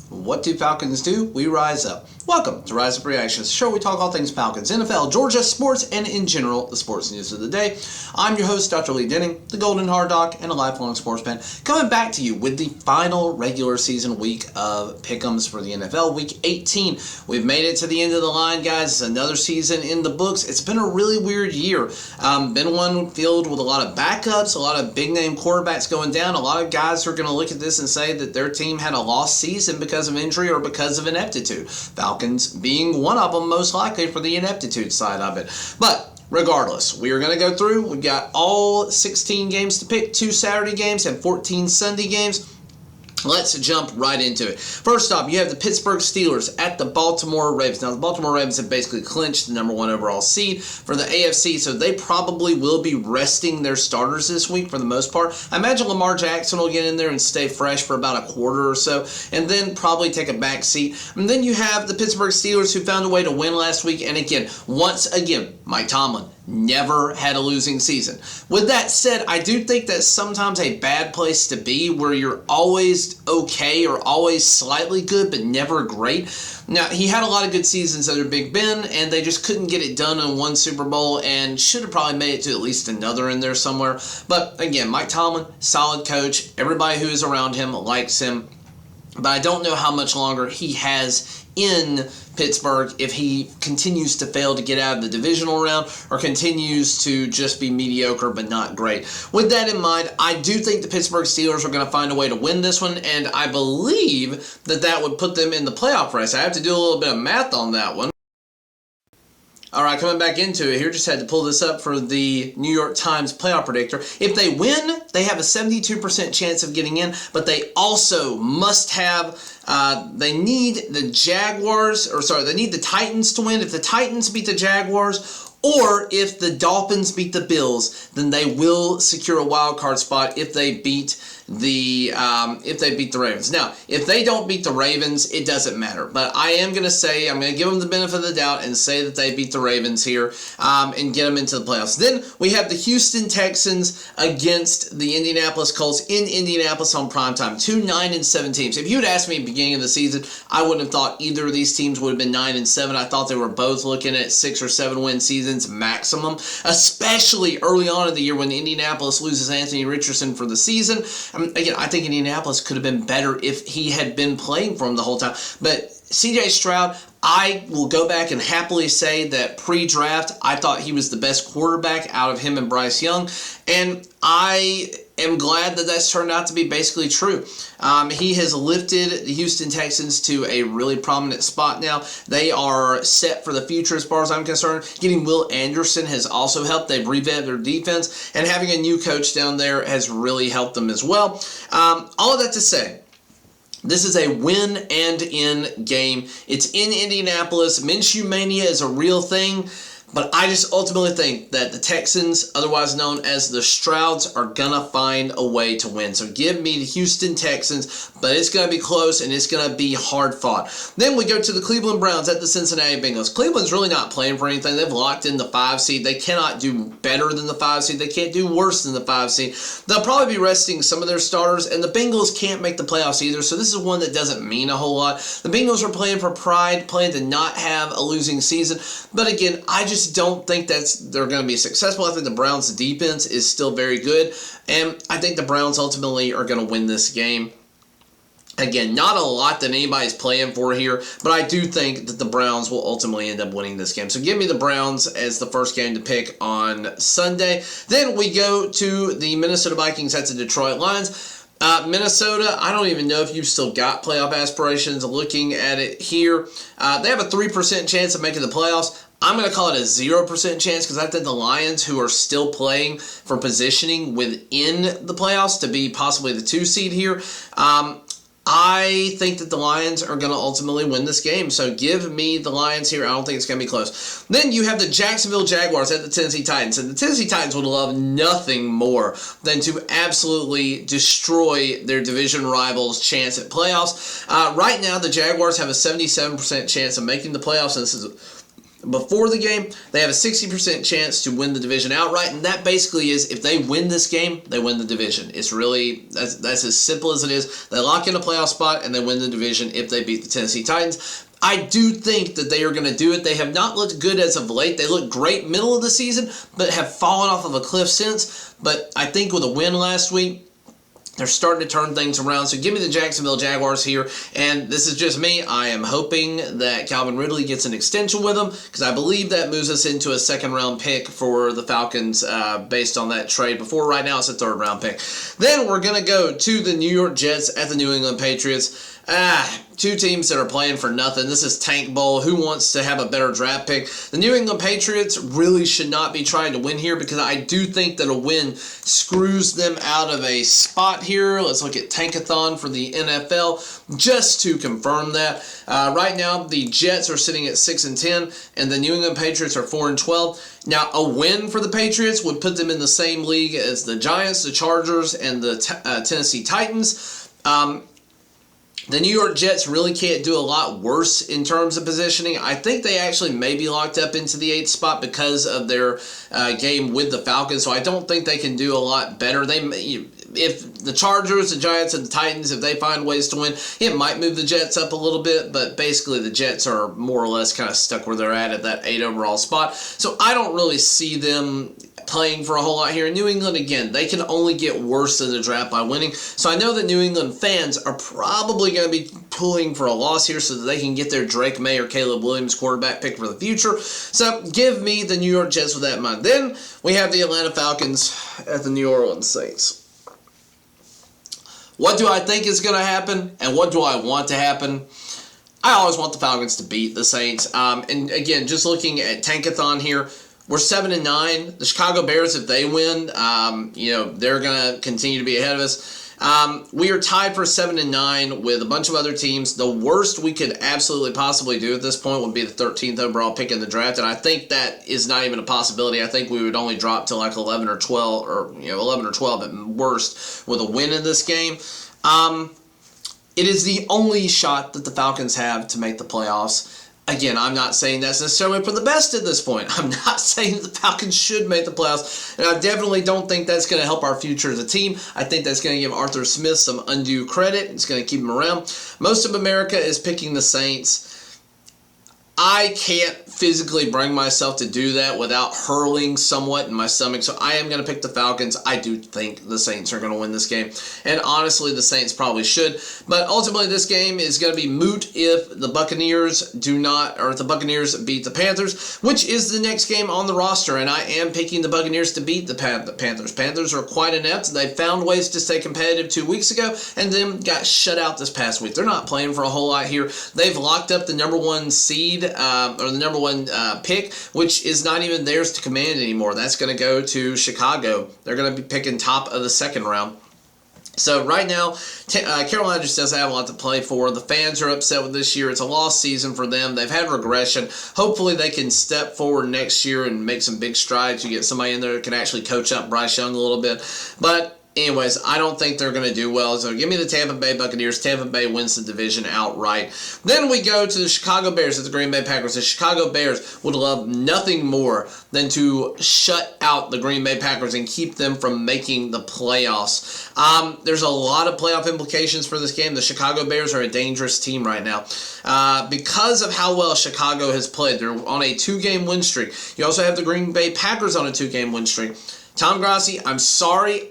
What do Falcons do? We rise up. Welcome to Rise Up Reactions, the show where we talk all things Falcons, NFL, Georgia, sports, and in general, the sports news of the day. I'm your host, Dr. Lee Denning, the Golden Hard Dog, and a lifelong sports fan, coming back to you with the final regular season week of Pick'ems for the NFL, Week 18. We've made it to the end of the line, guys. It's another season in the books. It's been a really weird year. Been one filled with a lot of backups, a lot of big-name quarterbacks going down. A lot of guys are going to look at this and say that their team had a lost season because of injury or because of ineptitude. Falcons being one of them, most likely, for the ineptitude side of it. But regardless, we are going to go through. We've got all 16 games to pick, 2 Saturday games and 14 Sunday games. Let's jump right into it. First off, you have the Pittsburgh Steelers at the Baltimore Ravens. Now, the Baltimore Ravens have basically clinched the number 1 overall seed for the AFC, so they probably will be resting their starters this week for the most part. I imagine Lamar Jackson will get in there and stay fresh for about a quarter or so, and then probably take a back seat. And then you have the Pittsburgh Steelers, who found a way to win last week. And again, once again, Mike Tomlin never had a losing season. With that said, I do think that's sometimes a bad place to be, where you're always okay or always slightly good but never great. Now, he had a lot of good seasons under Big Ben, and they just couldn't get it done in one Super Bowl, and should have probably made it to at least another in there somewhere. But again, Mike Tomlin, solid coach. Everybody who is around him likes him. But I don't know how much longer he has in Pittsburgh if he continues to fail to get out of the divisional round or continues to just be mediocre but not great. With that in mind, I do think the Pittsburgh Steelers are going to find a way to win this one, and I believe that that would put them in the playoff race. I have to do a little bit of math on that one. All right, coming back into it here, just had to pull this up for the New York Times playoff predictor. If they win, they have a 72% chance of getting in, but they also must have, they need the they need the Titans to win. If the Titans beat the Jaguars, or if the Dolphins beat the Bills, then they will secure a wild card spot if they beat the Ravens. Now, if they don't beat the Ravens, it doesn't matter. But I am going to say, I'm going to give them the benefit of the doubt and say that they beat the Ravens here and get them into the playoffs. Then we have the Houston Texans against the Indianapolis Colts in Indianapolis on primetime. 2 9-7 teams. If you had asked me at the beginning of the season, I wouldn't have thought either of these teams would have been 9-7. I thought they were both looking at 6 or 7 win seasons maximum, especially early on in the year when Indianapolis loses Anthony Richardson for the season. Again, I think Indianapolis could have been better if he had been playing for him the whole time. But C.J. Stroud, I will go back and happily say that pre-draft, I thought he was the best quarterback out of him and Bryce Young, and I am glad that that's turned out to be basically true. He has lifted the Houston Texans to a really prominent spot now. They are set for the future as far as I'm concerned. Getting Will Anderson has also helped. They've revamped their defense, and having a new coach down there has really helped them as well. All of that to say, this is a win and in game. It's in Indianapolis. Minshew Mania is a real thing. But I just ultimately think that the Texans, otherwise known as the Strouds, are going to find a way to win. So give me the Houston Texans, but it's going to be close and it's going to be hard fought. Then we go to the Cleveland Browns at the Cincinnati Bengals. Cleveland's really not playing for anything. They've locked in the 5 seed. They cannot do better than the 5 seed. They can't do worse than the 5 seed. They'll probably be resting some of their starters, and the Bengals can't make the playoffs either, so this is one that doesn't mean a whole lot. The Bengals are playing for pride, playing to not have a losing season, but again, I just don't think they're going to be successful. I think the Browns' defense is still very good, and I think the Browns ultimately are going to win this game. Again, not a lot that anybody's playing for here, but I do think that the Browns will ultimately end up winning this game. So give me the Browns as the first game to pick on Sunday. Then we go to the Minnesota Vikings at the Detroit Lions. Minnesota, I don't even know if you've still got playoff aspirations. Looking at it here, they have a 3% chance of making the playoffs. I'm going to call it a 0% chance because I think the Lions, who are still playing for positioning within the playoffs to be possibly the 2 seed here, I think that the Lions are going to ultimately win this game. So give me the Lions here. I don't think it's going to be close. Then you have the Jacksonville Jaguars at the Tennessee Titans. And the Tennessee Titans would love nothing more than to absolutely destroy their division rivals' chance at playoffs. Right now, the Jaguars have a 77% chance of making the playoffs. And this is before the game, they have a 60% chance to win the division outright, and that basically is if they win this game, they win the division. It's really, that's as simple as it is. They lock in a playoff spot, and they win the division if they beat the Tennessee Titans. I do think that they are going to do it. They have not looked good as of late. They looked great middle of the season, but have fallen off of a cliff since. But I think with a win last week, they're starting to turn things around. So give me the Jacksonville Jaguars here. And this is just me. I am hoping that Calvin Ridley gets an extension with them because I believe that moves us into a second-round pick for the Falcons based on that trade. Before right now, it's a third-round pick. Then we're going to go to the New York Jets at the New England Patriots. Two teams that are playing for nothing. This is Tank Bowl. Who wants to have a better draft pick? The New England Patriots really should not be trying to win here because I do think that a win screws them out of a spot here. Let's look at Tankathon for the NFL just to confirm that. Right now, the Jets are sitting at 6-10, and the New England Patriots are 4-12. Now, a win for the Patriots would put them in the same league as the Giants, the Chargers, and the Tennessee Titans. The New York Jets really can't do a lot worse in terms of positioning. I think they actually may be locked up into the 8th spot because of their game with the Falcons, so I don't think they can do a lot better. If the Chargers, the Giants, and the Titans, if they find ways to win, it might move the Jets up a little bit, but basically the Jets are more or less kind of stuck where they're at that 8 overall spot. So I don't really see them playing for a whole lot here. In New England, again, they can only get worse in the draft by winning. So I know that New England fans are probably going to be pulling for a loss here so that they can get their Drake May or Caleb Williams quarterback pick for the future. So give me the New York Jets with that in mind. Then we have the Atlanta Falcons at the New Orleans Saints. What do I think is going to happen, and what do I want to happen? I always want the Falcons to beat the Saints. And again, just looking at Tankathon here, we're 7-9. The Chicago Bears, if they win, they're going to continue to be ahead of us. We are tied for 7-9 with a bunch of other teams. The worst we could absolutely possibly do at this point would be the 13th overall pick in the draft, and I think that is not even a possibility. I think we would only drop to like 11 or 12, or 11 or 12 at worst with a win in this game. It is the only shot that the Falcons have to make the playoffs. Again, I'm not saying that's necessarily for the best at this point. I'm not saying the Falcons should make the playoffs, and I definitely don't think that's going to help our future as a team. I think that's going to give Arthur Smith some undue credit. It's going to keep him around. Most of America is picking the Saints. I can't physically bring myself to do that without hurling somewhat in my stomach, so I am going to pick the Falcons. I do think the Saints are going to win this game, and honestly, the Saints probably should, but ultimately this game is going to be moot if the Buccaneers if the Buccaneers beat the Panthers, which is the next game on the roster, and I am picking the Buccaneers to beat the Panthers. Panthers are quite inept. They found ways to stay competitive 2 weeks ago, and then got shut out this past week. They're not playing for a whole lot here. They've locked up the number 1 seed, or the number 1 pick, which is not even theirs to command anymore. That's going to go to Chicago. They're going to be picking top of the second round. So right now, Carolina just doesn't have a lot to play for. The fans are upset with this year. It's a lost season for them. They've had regression. Hopefully they can step forward next year and make some big strides. You get somebody in there that can actually coach up Bryce Young a little bit. But anyways, I don't think they're going to do well, so give me the Tampa Bay Buccaneers. Tampa Bay wins the division outright. Then we go to the Chicago Bears at the Green Bay Packers. The Chicago Bears would love nothing more than to shut out the Green Bay Packers and keep them from making the playoffs. There's a lot of playoff implications for this game. The Chicago Bears are a dangerous team right now. Because of how well Chicago has played, they're on a 2-game win streak. You also have the Green Bay Packers on a 2-game win streak. Tom Grassi, I'm sorry,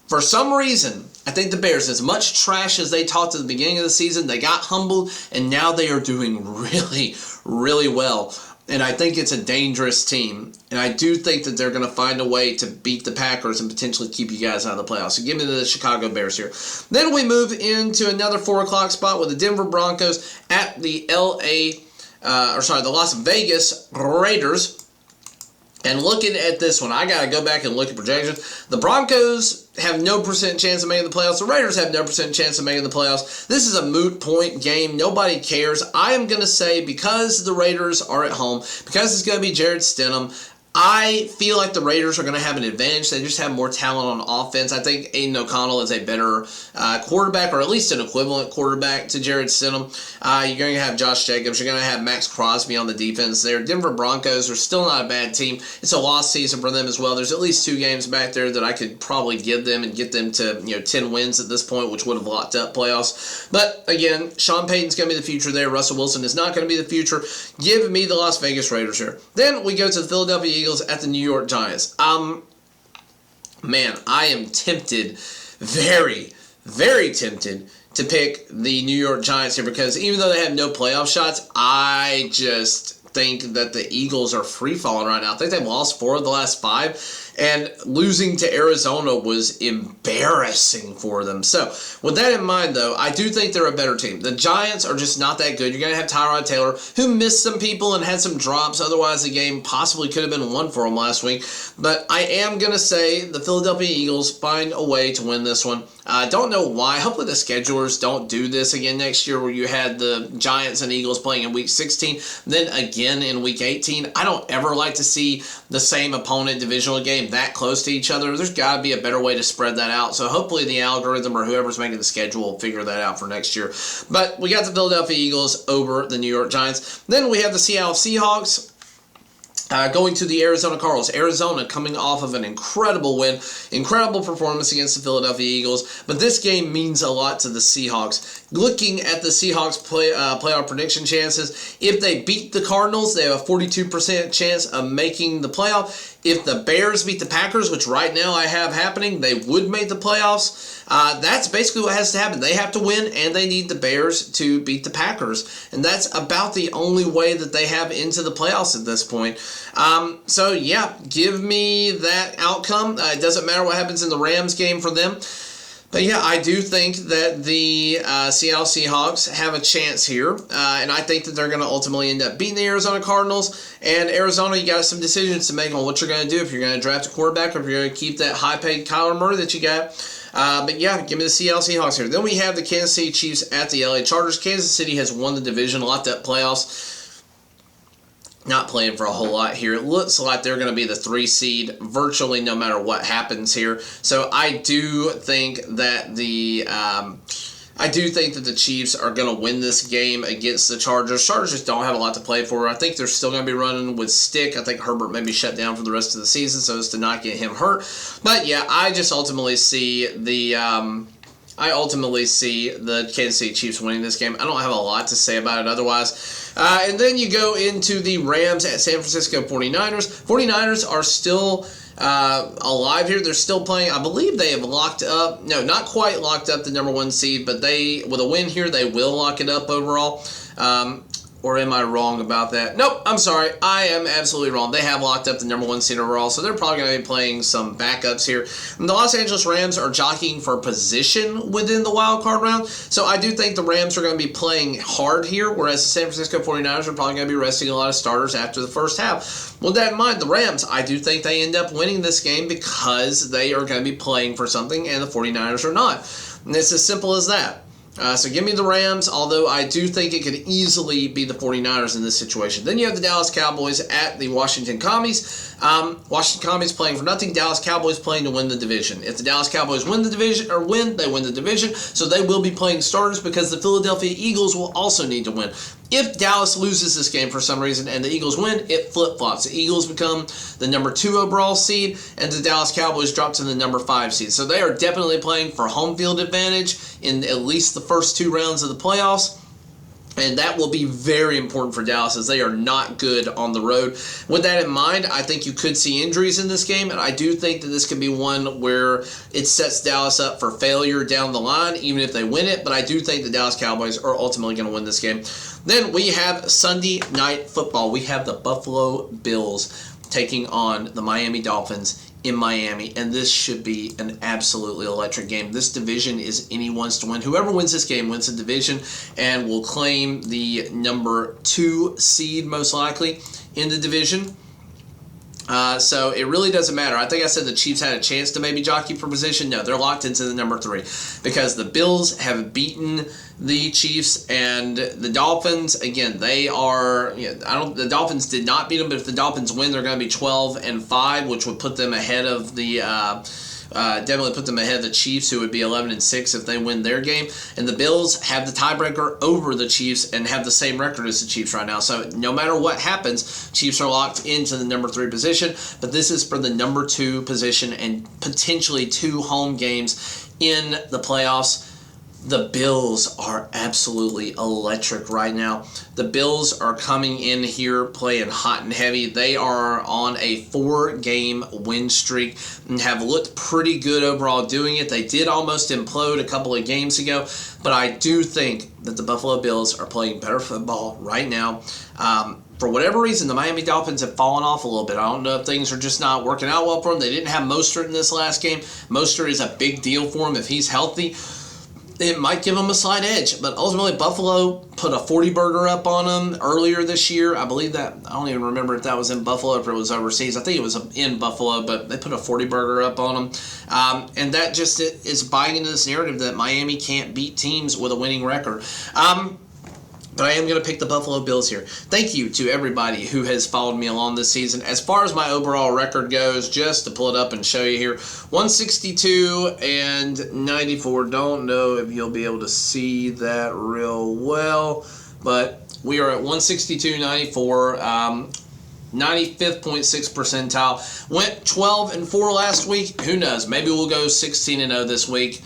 for some reason, I think the Bears, as much trash as they talked at the beginning of the season, they got humbled, and now they are doing really, really well. And I think it's a dangerous team. And I do think that they're going to find a way to beat the Packers and potentially keep you guys out of the playoffs. So give me the Chicago Bears here. Then we move into another 4 o'clock spot with the Denver Broncos at the the Las Vegas Raiders. And looking at this one, I got to go back and look at projections. The Broncos have no % chance of making the playoffs. The Raiders have no % chance of making the playoffs. This is a moot point game. Nobody cares. I am going to say, because the Raiders are at home, because it's going to be Jared Stidham, I feel like the Raiders are going to have an advantage. They just have more talent on offense. I think Aiden O'Connell is a better quarterback, or at least an equivalent quarterback to Jared Stidham. You're going to have Josh Jacobs. You're going to have Max Crosby on the defense there. Denver Broncos are still not a bad team. It's a lost season for them as well. There's at least 2 games back there that I could probably give them and get them to 10 wins at this point, which would have locked up playoffs. But again, Sean Payton's going to be the future there. Russell Wilson is not going to be the future. Give me the Las Vegas Raiders here. Then we go to the Philadelphia Eagles at the New York Giants. Man, I am tempted, very, very tempted to pick the New York Giants here, because even though they have no playoff shots, I just think that the Eagles are free-falling right now. I think they've lost 4 of the last 5, and losing to Arizona was embarrassing for them. So, with that in mind, though, I do think they're a better team. The Giants are just not that good. You're going to have Tyrod Taylor, who missed some people and had some drops. Otherwise, the game possibly could have been won for him last week. But I am going to say the Philadelphia Eagles find a way to win this one. I don't know why. Hopefully the schedulers don't do this again next year, where you had the Giants and Eagles playing in Week 16, then again in Week 18. I don't ever like to see the same opponent divisional game that close to each other. There's got to be a better way to spread that out. So hopefully the algorithm or whoever's making the schedule will figure that out for next year. But we got the Philadelphia Eagles over the New York Giants. Then we have the Seattle Seahawks going to the Arizona Cardinals. Arizona coming off of an incredible win, incredible performance against the Philadelphia Eagles, but this game means a lot to the Seahawks. Looking at the Seahawks playoff prediction chances, if they beat the Cardinals, they have a 42% chance of making the playoff. If the Bears beat the Packers, which right now I have happening, they would make the playoffs. That's basically what has to happen. They have to win, and they need the Bears to beat the Packers. And that's about the only way that they have into the playoffs at this point. So, yeah, give me that outcome. It doesn't matter what happens in the Rams game for them. But yeah, I do think that the Seattle Seahawks have a chance here, and I think that they're going to ultimately end up beating the Arizona Cardinals. And Arizona, you got some decisions to make on what you're going to do, if you're going to draft a quarterback or if you're going to keep that high-paid Kyler Murray that you got. But yeah, give me the Seattle Seahawks here. Then we have the Kansas City Chiefs at the LA Chargers. Kansas City has won the division, locked up playoffs. Not playing for a whole lot here. It looks like they're going to be the 3 seed virtually no matter what happens here. So I do think that the Chiefs are going to win this game against the Chargers. Chargers just don't have a lot to play for. I think they're still going to be running with Stick. I think Herbert may be shut down for the rest of the season so as to not get him hurt. But yeah, I just ultimately see the Kansas City Chiefs winning this game. I don't have a lot to say about it otherwise. And then you go into the Rams at San Francisco 49ers. 49ers are still alive here. They're still playing. I believe they have locked up. No, not quite locked up the number 1 seed, but with a win here, they will lock it up overall. Or am I wrong about that? Nope, I'm sorry. I am absolutely wrong. They have locked up the number 1 seed overall, so they're probably going to be playing some backups here. And the Los Angeles Rams are jockeying for position within the wild card round, so I do think the Rams are going to be playing hard here, whereas the San Francisco 49ers are probably going to be resting a lot of starters after the first half. With that in mind, the Rams, I do think they end up winning this game because they are going to be playing for something, and the 49ers are not. And it's as simple as that. So give me the Rams, although I do think it could easily be the 49ers in this situation. Then you have the Dallas Cowboys at the Washington Commies. Washington Commies playing for nothing. Dallas Cowboys playing to win the division. If the Dallas Cowboys win the division, they win the division. So they will be playing starters because the Philadelphia Eagles will also need to win. If Dallas loses this game for some reason and the Eagles win, it flip-flops. The Eagles become the number 2 overall seed, and the Dallas Cowboys drop to the number 5 seed. So they are definitely playing for home field advantage in at least the first 2 rounds of the playoffs. And that will be very important for Dallas as they are not good on the road. With that in mind, I think you could see injuries in this game, and I do think that this could be one where it sets Dallas up for failure down the line, even if they win it. But I do think the Dallas Cowboys are ultimately going to win this game. Then we have Sunday Night Football. We have the Buffalo Bills taking on the Miami Dolphins in Miami, and this should be an absolutely electric game. This division is anyone's to win. Whoever wins this game wins the division and will claim the number 2 seed most likely in the division. So it really doesn't matter. I think I said the Chiefs had a chance to maybe jockey for position. No, they're locked into the number 3 because the Bills have beaten the Chiefs, and the Dolphins, again, they are, the Dolphins did not beat them, but if the Dolphins win, they're going to be 12-5, which would put them ahead of the definitely put them ahead of the Chiefs, who would be 11-6 if they win their game. And the Bills have the tiebreaker over the Chiefs and have the same record as the Chiefs right now. So no matter what happens, Chiefs are locked into the number 3 position. But this is for the number 2 position and potentially 2 home games in the playoffs. The Bills are absolutely electric right now. The Bills are coming in here playing hot and heavy. They are on a 4-game win streak and have looked pretty good overall doing it. They did almost implode a couple of games ago, but I do think that the Buffalo Bills are playing better football right now. For whatever reason, the Miami Dolphins have fallen off a little bit. I don't know if things are just not working out well for them. They didn't have Mostert in this last game. Mostert is a big deal for them if he's healthy. It might give them a slight edge, but ultimately Buffalo put a 40-burger up on them earlier this year. I believe that, I don't even remember if that was in Buffalo or if it was overseas. I think it was in Buffalo, but they put a 40-burger up on them. And that just is buying into this narrative that Miami can't beat teams with a winning record. But I am going to pick the Buffalo Bills here. Thank you to everybody who has followed me along this season. As far as my overall record goes, just to pull it up and show you here, 162-94. Don't know if you'll be able to see that real well, but we are at 162-94. 95.6 percentile. Went 12-4 last week. Who knows? Maybe we'll go 16-0 this week.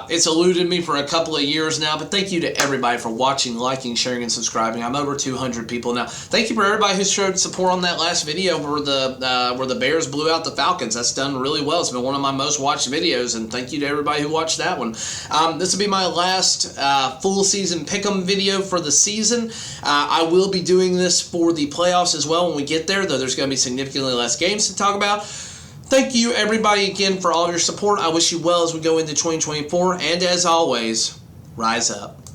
It's eluded me for a couple of years now, but thank you to everybody for watching, liking, sharing, and subscribing. I'm over 200 people now. Thank you for everybody who showed support on that last video where the Bears blew out the Falcons. That's done really well. It's been one of my most watched videos, and thank you to everybody who watched that one. This will be my last full season pick'em video for the season. I will be doing this for the playoffs as well when we get there, though there's going to be significantly less games to talk about. Thank you, everybody, again, for all of your support. I wish you well as we go into 2024. And as always, rise up.